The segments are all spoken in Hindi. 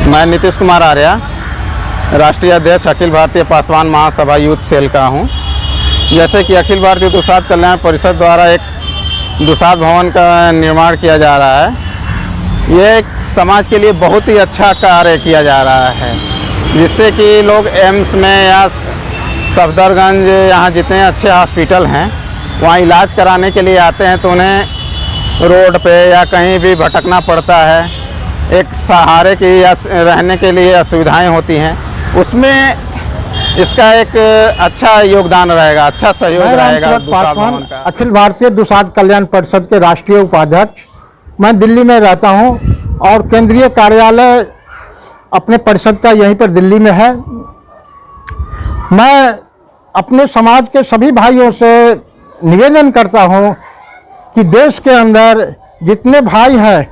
मैं नीतीश कुमार आर्या, राष्ट्रीय अध्यक्ष अखिल भारतीय पासवान महासभा यूथ सेल का हूं। जैसे कि अखिल भारतीय दुसाध कल्याण परिषद द्वारा एक दुसाध भवन का निर्माण किया जा रहा है। ये एक समाज के लिए बहुत ही अच्छा कार्य किया जा रहा है, जिससे कि लोग एम्स में या सफदरगंज, यहाँ जितने अच्छे हॉस्पिटल हैं वहाँ इलाज कराने के लिए आते हैं तो उन्हें रोड पे या कहीं भी भटकना पड़ता है। एक सहारे की या रहने के लिए असुविधाएं होती हैं, उसमें इसका एक अच्छा योगदान रहेगा, अच्छा सहयोग रहेगा। पासवान अखिल भारतीय दुसाध कल्याण परिषद के राष्ट्रीय उपाध्यक्ष। मैं दिल्ली में रहता हूं और केंद्रीय कार्यालय अपने परिषद का यहीं पर दिल्ली में है। मैं अपने समाज के सभी भाइयों से निवेदन करता हूं कि देश के अंदर जितने भाई हैं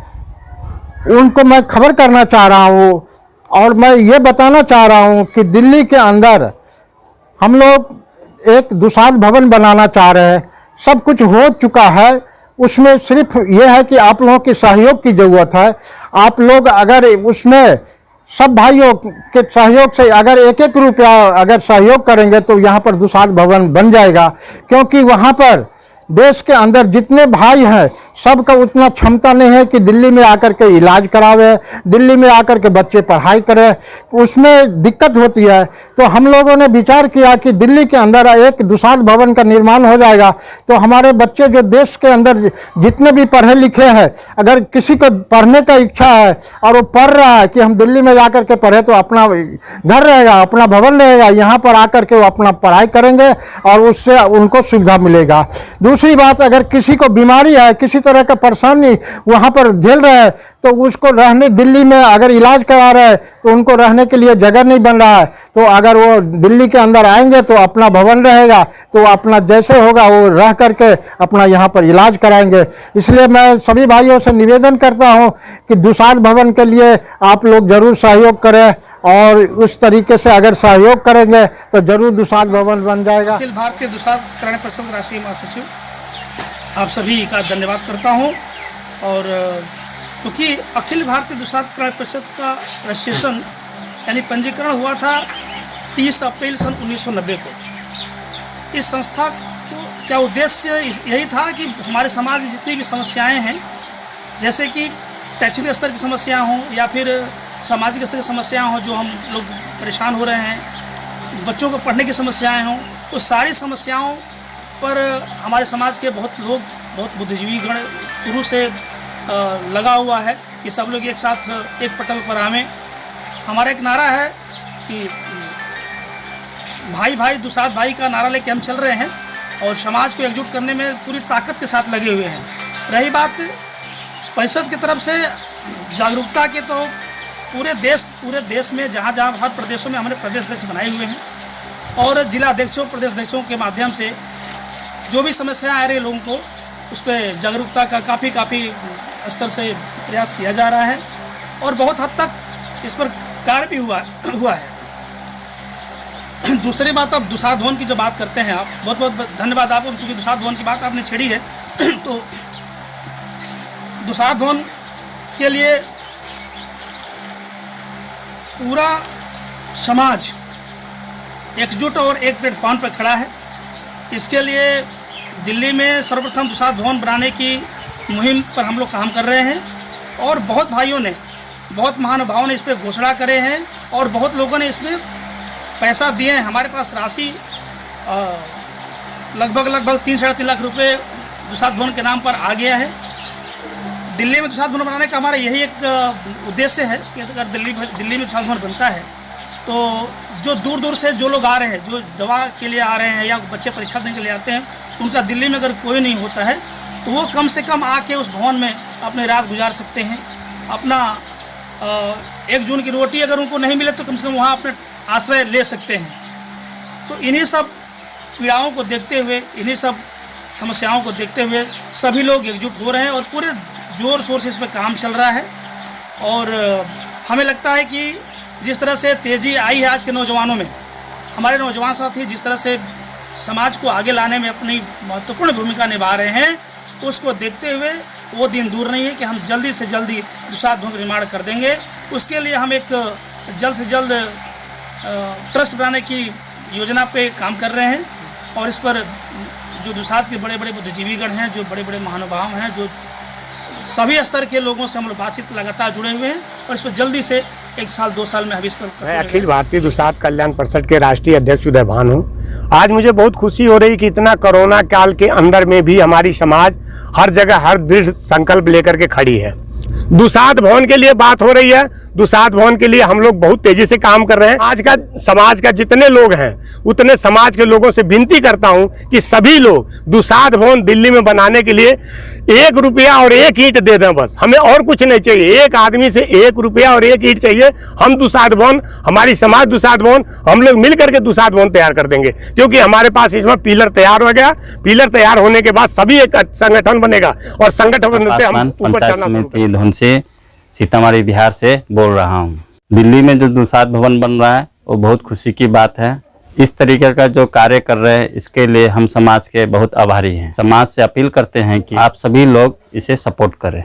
उनको मैं खबर करना चाह रहा हूँ और मैं ये बताना चाह रहा हूँ कि दिल्ली के अंदर हम लोग एक दुसाध भवन बनाना चाह रहे हैं। सब कुछ हो चुका है, उसमें सिर्फ ये है कि आप लोगों के सहयोग की ज़रूरत है। आप लोग अगर उसमें सब भाइयों के सहयोग से अगर एक एक रुपया अगर सहयोग करेंगे तो यहाँ पर दुसाध भवन बन जाएगा, क्योंकि वहाँ पर देश के अंदर जितने भाई हैं सबका उतना क्षमता नहीं है कि दिल्ली में आकर के इलाज करावे, दिल्ली में आकर के बच्चे पढ़ाई करें, उसमें दिक्कत होती है। तो हम लोगों ने विचार किया कि दिल्ली के अंदर एक दुसाध भवन का निर्माण हो जाएगा तो हमारे बच्चे जो देश के अंदर जितने भी पढ़े लिखे हैं, अगर किसी को पढ़ने का इच्छा है और वो पढ़ रहा है कि हम दिल्ली में जाकर के पढ़े तो अपना घर रहेगा, अपना भवन रहेगा, यहाँ पर आकर के वो अपना पढ़ाई करेंगे और उससे उनको सुविधा मिलेगा। दूसरी बात, अगर किसी को बीमारी है, किसी तरह का परेशानी वहाँ पर झेल रहा है तो उसको रहने, दिल्ली में अगर इलाज करा रहे हैं तो उनको रहने के लिए जगह नहीं बन रहा है, तो अगर वो दिल्ली के अंदर आएंगे तो अपना भवन रहेगा तो अपना जैसे होगा वो रह करके अपना यहाँ पर इलाज कराएंगे। इसलिए मैं सभी भाइयों से निवेदन करता हूँ कि दुसाध भवन के लिए आप लोग जरूर सहयोग करें और उस तरीके से अगर सहयोग करेंगे तो जरूर दुसाध भवन बन जाएगा। अखिल भारतीय दुसाध कल्याण परिषद राष्ट्रीय महासचिव आप सभी का धन्यवाद करता हूं। और चूँकि अखिल भारतीय दुसाध कल्याण परिषद का रजिस्ट्रेशन यानी पंजीकरण हुआ था 30 अप्रैल सन 1990 को। इस संस्था को क्या उद्देश्य यही था कि हमारे समाज में जितनी भी समस्याएं हैं, जैसे कि शैक्षणिक स्तर की समस्या हों या फिर सामाजिक स्तर की समस्याएं हों, जो हम लोग परेशान हो रहे हैं, बच्चों को पढ़ने की समस्याएं हों, तो सारी समस्याओं पर हमारे समाज के बहुत बुद्धिजीवी गण शुरू से लगा हुआ है कि सब लोग एक साथ एक पटल पर आवें। हमारा एक नारा है कि भाई भाई दुसाध भाई का नारा लेके हम चल रहे हैं और समाज को एकजुट करने में पूरी ताकत के साथ लगे हुए हैं। रही बात परिषद की तरफ से जागरूकता के, तो पूरे देश में जहाँ हर प्रदेशों में हमने प्रदेश अध्यक्ष बनाए हुए हैं और जिला अध्यक्षों, प्रदेश अध्यक्षों के माध्यम से जो भी समस्याएं आ रही लोगों को उस पर जागरूकता का काफ़ी स्तर से प्रयास किया जा रहा है और बहुत हद तक इस पर कार्य भी हुआ है। दूसरी बात, अब दुसाध भवन की जो बात करते हैं आप, बहुत बहुत धन्यवाद आपको, चूँकि दुसाध भवन की बात आपने छेड़ी है। तो दुसाध भवन के लिए पूरा समाज एकजुट और एक प्लेटफॉर्म पर खड़ा है। इसके लिए दिल्ली में सर्वप्रथम दुसाध भवन बनाने की मुहिम पर हम लोग काम कर रहे हैं और बहुत भाइयों ने, बहुत महानुभावों ने इस पर घोषणा करे हैं और बहुत लोगों ने इसमें पैसा दिए हैं। हमारे पास राशि लगभग 3-3.5 लाख रुपए दुसाध भवन के नाम पर आ गया है। दिल्ली में दुसाध भवन बनाने का हमारा यही एक उद्देश्य है कि अगर दिल्ली में दुसाध भवन बनता है तो जो दूर दूर से जो लोग आ रहे हैं, जो दवा के लिए आ रहे हैं या बच्चे परीक्षा देने के लिए आते हैं, उनका दिल्ली में अगर कोई नहीं होता है तो वो कम से कम आके उस भवन में अपनी रात गुजार सकते हैं। अपना 1 जून की रोटी अगर उनको नहीं मिले तो कम से कम वहाँ अपने आश्रय ले सकते हैं। तो इन्हीं सब पीड़ाओं को देखते हुए, इन्हीं सब समस्याओं को देखते हुए सभी लोग एकजुट हो रहे हैं और पूरे ज़ोर शोर से इस पर काम चल रहा है। और हमें लगता है कि जिस तरह से तेज़ी आई है आज के नौजवानों में, हमारे नौजवान साथी जिस तरह से समाज को आगे लाने में अपनी महत्वपूर्ण भूमिका निभा रहे हैं, उसको देखते हुए वो दिन दूर नहीं है कि हम जल्दी से जल्दी दुसाध भवन का निर्माण कर देंगे उसके लिए हम एक जल्द से जल्द ट्रस्ट बनाने की योजना पे काम कर रहे हैं और इस पर जो दुसाध के बड़े बड़े बुद्धिजीवीगण हैं, जो बड़े बड़े महानुभाव हैं, जो सभी स्तर के लोगों से हम लोग बातचीत लगातार जुड़े हुए हैं और इस पर जल्दी से 1 साल 2 साल में हम इस पर मैं अखिल भारतीय दुसाध कल्याण परिषद के राष्ट्रीय अध्यक्ष उदय भान हूँ। आज मुझे बहुत खुशी हो रही कि इतना कोरोना काल के अंदर में भी हमारी समाज हर जगह हर दृढ़ संकल्प लेकर के खड़ी है। दुसाध भवन के लिए बात हो रही है। दुसाध भवन के लिए हम लोग बहुत तेजी से काम कर रहे हैं। आज का समाज का जितने लोग हैं उतने समाज के लोगों से विनती करता हूं कि सभी लोग दुसाध भवन दिल्ली में बनाने के लिए 1 रुपया और 1 ईंट दे दें। बस हमें और कुछ नहीं चाहिए, एक आदमी से 1 रुपया और 1 ईंट चाहिए। हम दुसाध भवन, हमारी समाज दुसाध भवन, हम लोग मिल करके दुसाध भवन तैयार कर देंगे, क्योंकि हमारे पास इसमें पिलर तैयार हो गया। पिलर तैयार होने के बाद सभी एक संगठन बनेगा और संगठन से हम ऊपर चलना समिति धुन से सीतामढ़ी बिहार से बोल रहा हूँ। दिल्ली में जो दुसाध भवन बन रहा है वो बहुत खुशी की बात है। इस तरीके का जो कार्य कर रहे हैं इसके लिए हम समाज के बहुत आभारी हैं। समाज से अपील करते हैं कि आप सभी लोग इसे सपोर्ट करें।